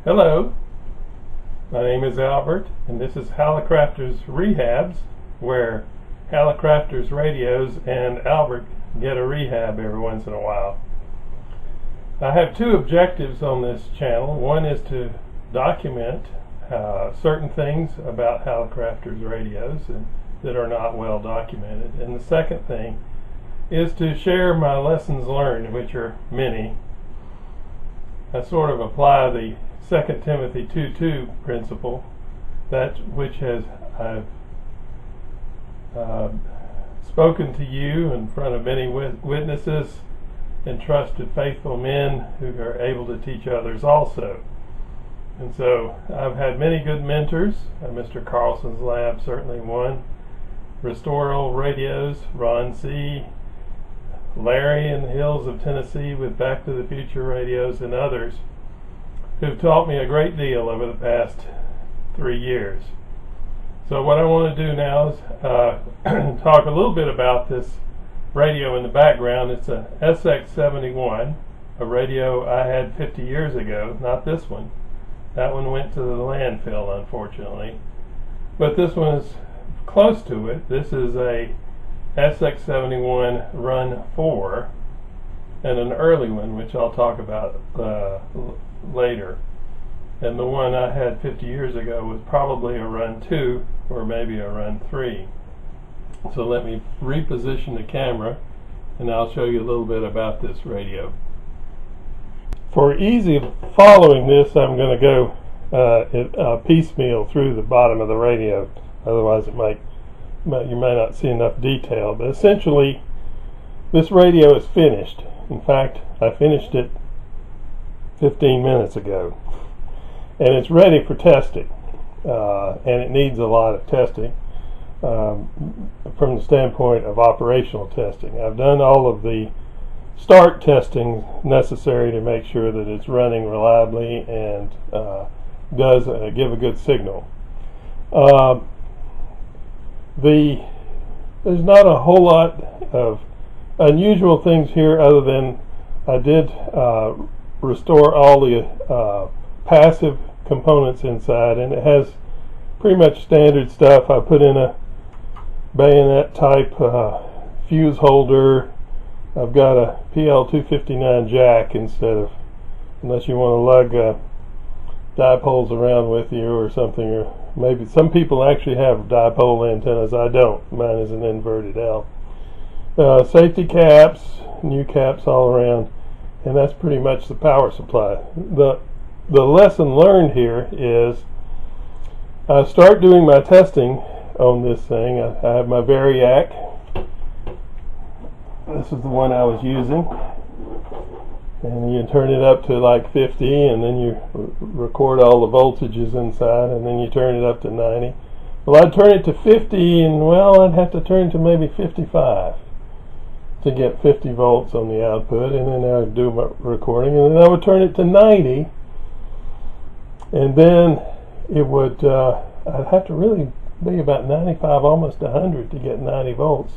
Hello, my name is Albert, and this is Hallicrafters Rehabs, where Hallicrafters radios and Albert get a rehab every once in a while. I have two objectives on this channel. One is to document certain things about Hallicrafters radios that are not well documented, and the second thing is to share my lessons learned, which are many. I sort of apply the 2 Timothy 2:2 principle, that which I've spoken to you in front of many witnesses and trusted faithful men who are able to teach others also. And so I've had many good mentors. Mr. Carlson's Lab, certainly one. Restoral Radios, Ron C., Larry in the hills of Tennessee with Back to the Future radios, and others who've taught me a great deal over the past 3 years. So what I want to do now is talk a little bit about this radio in the background. It's a SX-71, a radio I had 50 years ago, not this one. That one went to the landfill, unfortunately. But this one is close to it. This is a SX-71 Run 4 and an early one, which I'll talk about later. And the one I had 50 years ago was probably a Run 2 or maybe a Run 3. So let me reposition the camera and I'll show you a little bit about this radio. For easy following this, I'm going to go piecemeal through the bottom of the radio. Otherwise you might not see enough detail. But essentially, this radio is finished. In fact, I finished it 15 minutes ago. And it's ready for testing. And it needs a lot of testing from the standpoint of operational testing. I've done all of the start testing necessary to make sure that it's running reliably and does give a good signal. There's not a whole lot of unusual things here other than I did restore all the passive components inside, and it has pretty much standard stuff. I put in a bayonet type fuse holder. I've got a PL259 jack instead of, unless you want to lug dipoles around with you or something, or maybe some people actually have dipole antennas. I don't. Mine is an inverted L. Safety caps, new caps all around, and that's pretty much the power supply. The lesson learned here is I start doing my testing on this thing. I have my Variac. This is the one I was using, and you turn it up to like 50, and then you record all the voltages inside, and then you turn it up to 90. Well, I'd turn it to 50, and well, I'd have to turn to maybe 55 to get 50 volts on the output, and then I would do my recording, and then I would turn it to 90, and then it would I'd have to really be about 95, almost 100 to get 90 volts.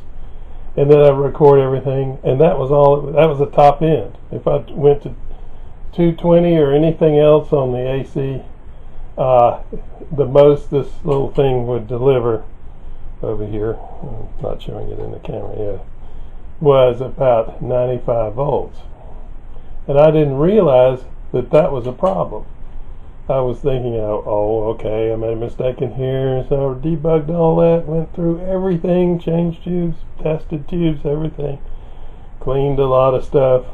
And then I record everything, and that was all. That was the top end. If I went to 220 or anything else on the AC, the most this little thing would deliver over here, I'm not showing it in the camera yet, was about 95 volts. And I didn't realize that that was a problem. I was thinking, oh, okay, I made a mistake in here, so I debugged all that, went through everything, changed tubes, tested tubes, everything, cleaned a lot of stuff,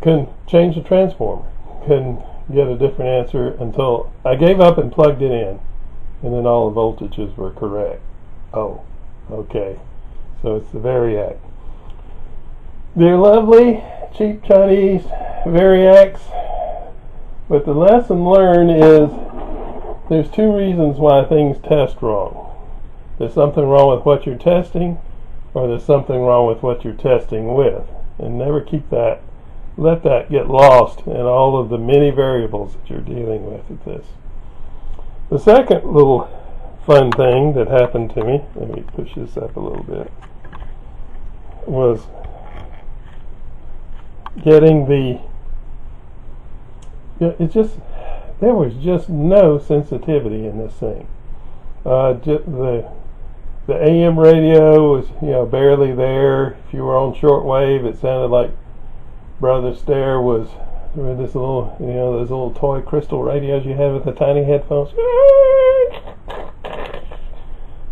couldn't change the transformer, couldn't get a different answer until I gave up and plugged it in, and then all the voltages were correct. Oh, okay, so it's the Variac. They're lovely, cheap Chinese Variacs. But the lesson learned is there's two reasons why things test wrong. There's something wrong with what you're testing, or there's something wrong with what you're testing with. And never let that get lost in all of the many variables that you're dealing with at this. The second little fun thing that happened to me, let me push this up a little bit, was getting the, it's just there was just no sensitivity in this thing. The AM radio was, barely there. If you were on shortwave, it sounded like Brother Stair was with this little, those little toy crystal radios you have with the tiny headphones.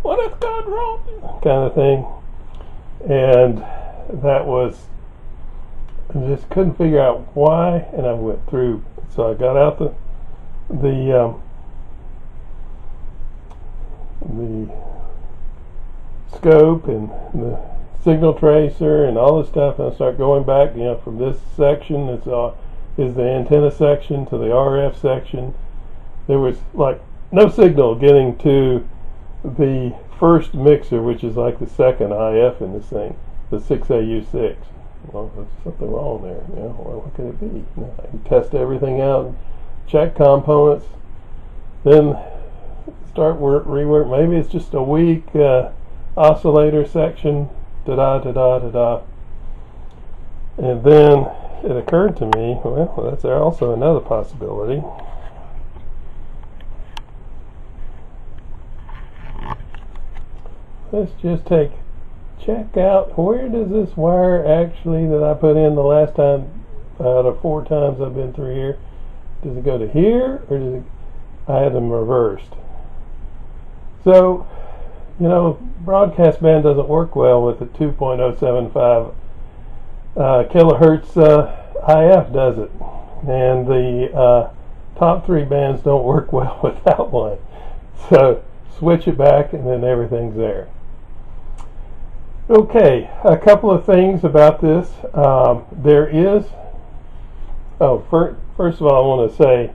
What has gone wrong? Kind of thing. And that was, I just couldn't figure out why, and I went through. So I got out the scope and the signal tracer and all this stuff, and I start going back, from this section is the antenna section to the RF section. There was like no signal getting to the first mixer, which is like the second IF in this thing, the 6AU6. Well, there's something wrong there. Well, what could it be? You test everything out, check components, then start rework. Maybe it's just a weak oscillator section. Da-da. And then it occurred to me, well, that's also another possibility. Let's just check out, where does this wire actually that I put in the last time out of 4 times I've been through here, does it go to here, or does it, I had them reversed? So, broadcast band doesn't work well with the 2.075 kilohertz IF, does it? And the top 3 bands don't work well without one. So switch it back and then everything's there. Okay, a couple of things about this. There is, first of all, I want to say,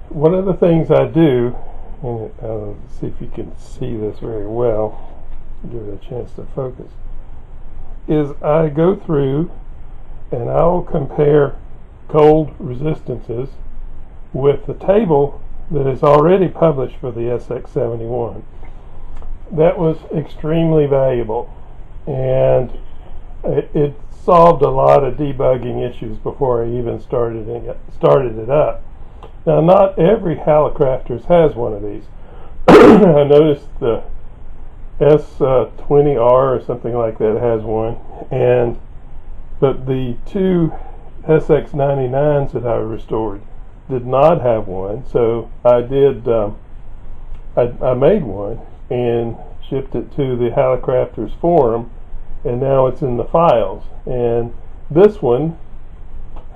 one of the things I do, and see if you can see this very well, give it a chance to focus, is I go through and I'll compare cold resistances with the table that is already published for the SX-71. That was extremely valuable, and it solved a lot of debugging issues before I even started it up. Now, not every Hallicrafters has one of these. I noticed the S20R or something like that has one, but the 2 SX-99s that I restored did not have one. So I did. I made one and shipped it to the Hallicrafters forum, and now it's in the files. And this one,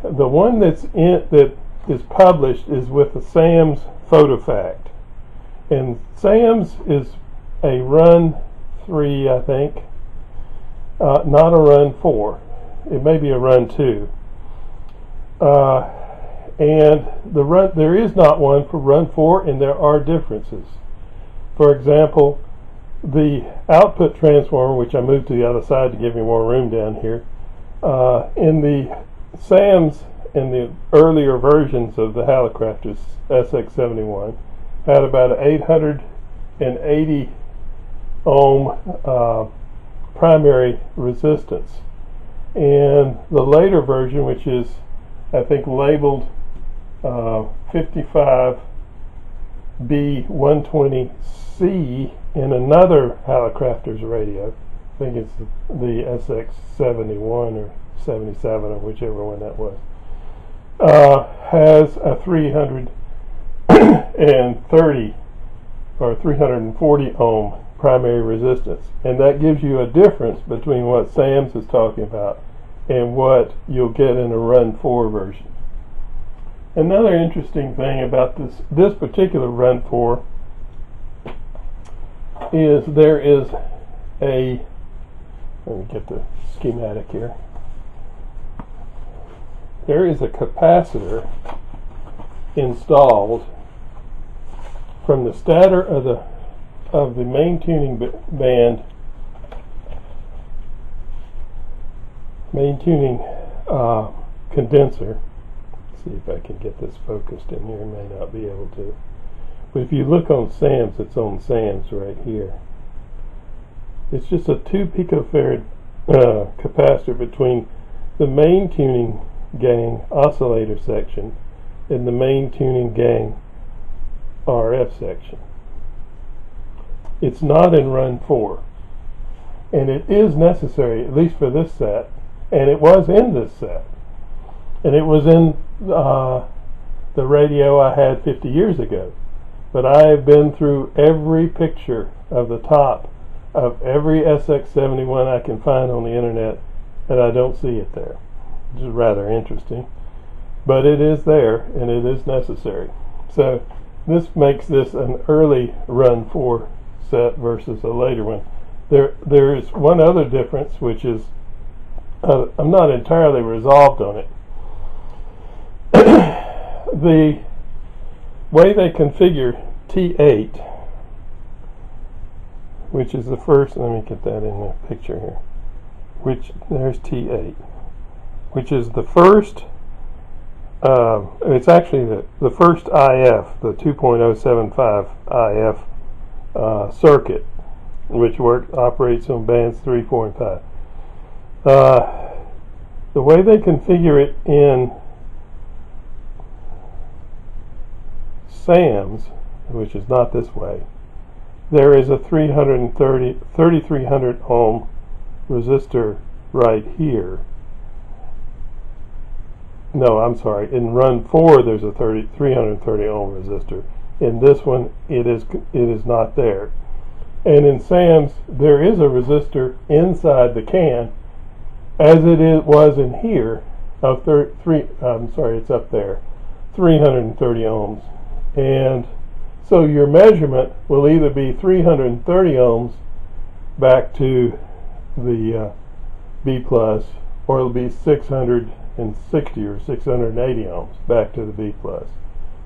the one that is published, is with the SAMS PhotoFact, and SAMS is a run 3, I think, not a run 4. It may be a run 2. And there is not one for run 4, and there are differences. For example, the output transformer, which I moved to the other side to give me more room down here, in the SAMS, in the earlier versions of the Hallicrafters SX-71, had about an 880 ohm primary resistance. And the later version, which is, I think, labeled 55B120C in another Hallicrafters radio, I think it's the SX-71 or 77 or whichever one that was, has a 330 or 340 ohm primary resistance, and that gives you a difference between what SAMS is talking about and what you'll get in a run 4 version. Another interesting thing about this particular run 4 is there is a, let me get the schematic here, there is a capacitor installed from the stator of the main tuning band, main tuning condenser. Let's see if I can get this focused in here. I may not be able to, but if you look on SAMS, it's on SAMS right here. It's just a 2 picofarad capacitor between the main tuning gain oscillator section in the main tuning gang RF section. It's not in run 4, and it is necessary, at least for this set, and it was in this set, and it was in the radio I had 50 years ago. But I have been through every picture of the top of every SX-71 I can find on the internet, and I don't see it there, which is rather interesting. But it is there, and it is necessary. So this makes this an early run 4 set versus a later one. There is one other difference, which is I'm not entirely resolved on it. The way they configure T8, which is the first, let me get that in the picture here, which there's T8, which is the first, it's actually the first IF, the 2.075 IF circuit, which operates on bands 3, 4, and 5. The way they configure it in SAMs, which is not this way, there is a 3300 ohm resistor right here. No, I'm sorry. In run 4, there's a 330 ohm resistor. In this one, it is not there. And in SAMs, there is a resistor inside the can, as was in here, of it's up there, 330 ohms. And so your measurement will either be 330 ohms back to the B plus, or it'll be 660 or 680 ohms back to the B plus,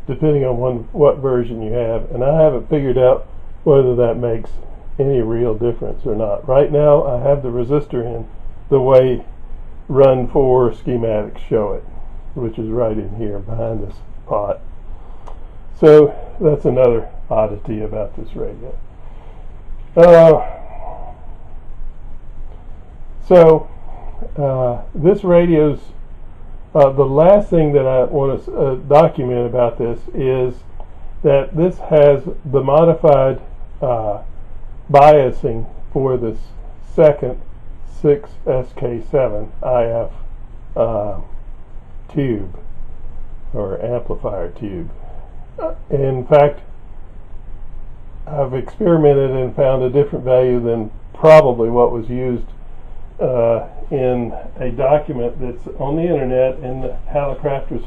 depending on what version you have. And I haven't figured out whether that makes any real difference or not. Right now I have the resistor in the way run 4 schematics show it, which is right in here behind this pot. So that's another oddity about this radio. This radio's the last thing that I want to document about this is that this has the modified biasing for this second 6SK7 IF tube, or amplifier tube. In fact, I've experimented and found a different value than probably what was used in a document that's on the internet in the Hallicrafters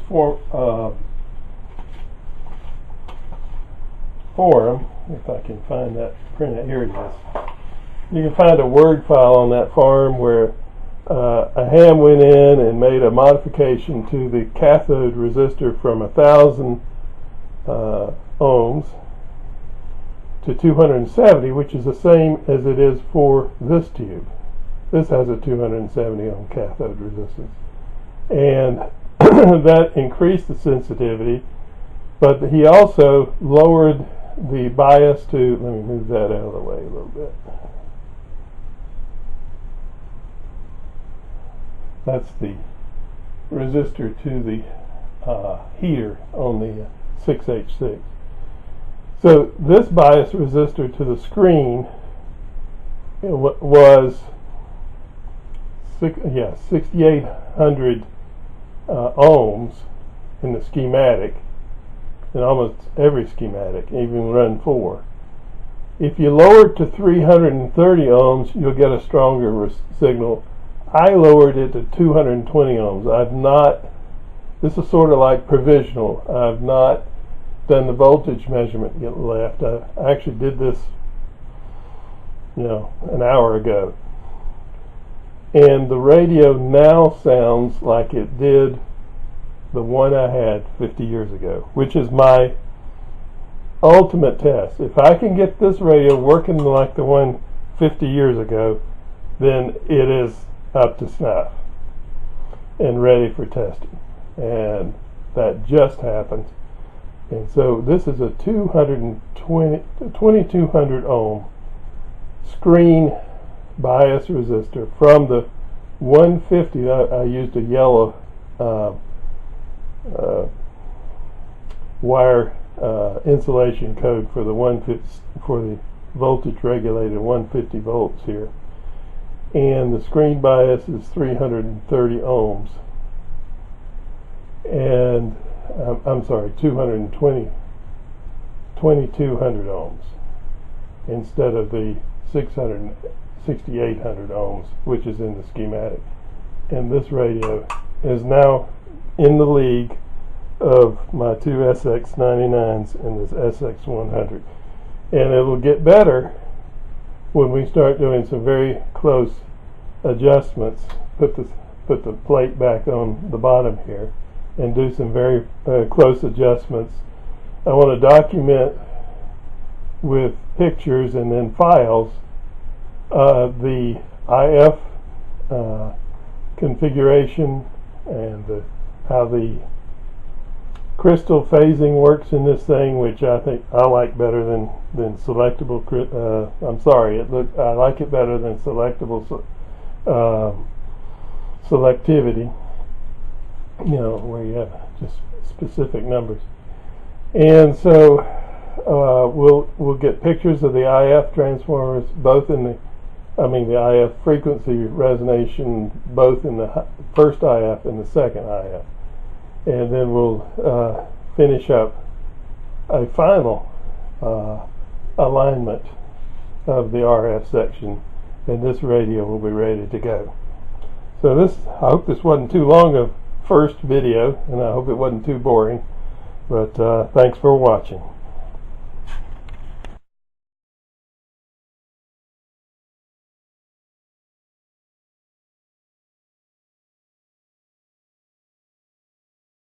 forum. If I can find that print, here it is. You can find a Word file on that forum where a ham went in and made a modification to the cathode resistor from 1,000 ohms to 270, which is the same as it is for this tube. This has a 270 ohm cathode resistance, and that increased the sensitivity, but he also lowered the bias to, let me move that out of the way a little bit. That's the resistor to the heater on the 6H6. So this bias resistor to the screen was 6,800 ohms in the schematic, in almost every schematic, even run 4. If you lower it to 330 ohms, you'll get a stronger signal. I lowered it to 220 ohms. This is sort of like provisional. I've not done the voltage measurement yet left. I actually did this, an hour ago. And the radio now sounds like it did the one I had 50 years ago, which is my ultimate test. If I can get this radio working like the one 50 years ago, then it is up to snuff and ready for testing. And that just happened. And so this is a 2200 ohm screen bias resistor from the 150. I used a yellow wire insulation code for the voltage regulated 150 volts here, and the screen bias is 330 ohms, and I'm sorry, 2200 ohms instead of the 6800 ohms, which is in the schematic. And this radio is now in the league of my two SX-99s and this SX-100. And it will get better when we start doing some very close adjustments. Put the plate back on the bottom here and do some very close adjustments. I want to document with pictures and then files the IF configuration and how the crystal phasing works in this thing, which I think I like better than selectable. I like it better than selectable selectivity. You know, where you have just specific numbers. And so we'll get pictures of the IF transformers, both in the IF frequency resonation, both in the first IF and the second IF. And then we'll finish up a final alignment of the RF section, and this radio will be ready to go. So I hope this wasn't too long a first video, and I hope it wasn't too boring, but thanks for watching.